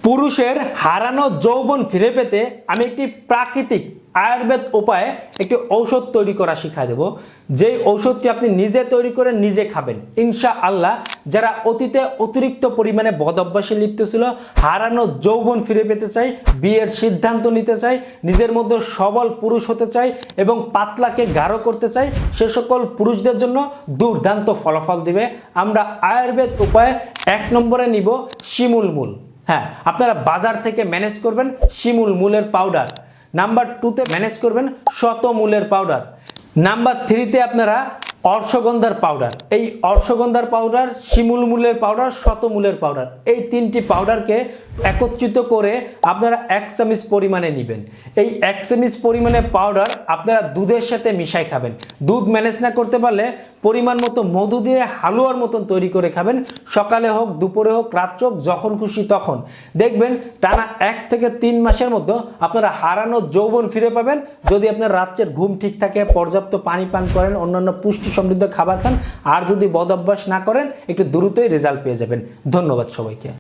পুরুষের হারানো যৌবন ফিরে পেতে আমি একটি প্রাকৃতিক আয়ুর্বেদ উপায়ে একটি ঔষধ তৈরি করা শিখিয়ে দেব। যেই ঔষধটি আপনি নিজে তৈরি করে নিজে খাবেন ইনশাআল্লাহ। যারা অতীতে অতিরিক্ত পরিমাণে বদ অভ্যাসে লিপ্ত ছিল, হারানো যৌবন ফিরে পেতে চাই, বিয়ের সিদ্ধান্ত নিতে চাই, নিজের মধ্যে সবল পুরুষ হতে চাই এবং পাতলাকে গাঢ় করতে চাই, সে সকল পুরুষদের জন্য দুর্দান্ত ফলাফল দিবে। আমরা আয়ুর্বেদ উপায়ে 1 নম্বরে নিব শিমুল মূল। হ্যাঁ, আপনারা বাজার থেকে ম্যানেজ করবেন শিমুল মূলের পাউডার। নাম্বার 2তে ম্যানেজ করবেন শতমূলের পাউডার। নাম্বার 3তে আপনারা অর্শগন্ধার পাউডার। এই অর্শগন্ধার পাউডার, শিমুল মূলের পাউডার, শতমূলের পাউডার, এই 3টি পাউডারকে একত্রিত করে আপনারা 1 চামচ পরিমাণে নেবেন। এই 1 চামচ পরিমাণে পাউডার আপনারা দুধের সাথে মিশাই খাবেন। দুধ ম্যানেজ না করতে পারলে পরিমাণ মতো মধু দিয়ে হালুয়ার মতন তৈরি করে খাবেন। সকালে হোক, দুপুরে হোক, রাত্রে হোক, যখন খুশি তখন। দেখবেন টানা 1 থেকে 3 মাসের মধ্যে আপনারা হারানো যৌবন ফিরে পাবেন। যদি আপনার রাত্রের ঘুম ঠিক থাকে, পর্যাপ্ত পানি পান করেন, অন্যান্য পুষ্টি সমৃদ্ধ খাবার খান, আর যদি বদ অভ্যাস না করেন, একটু দ্রুতই রেজাল্ট পেয়ে যাবেন। ধন্যবাদ সবাইকে।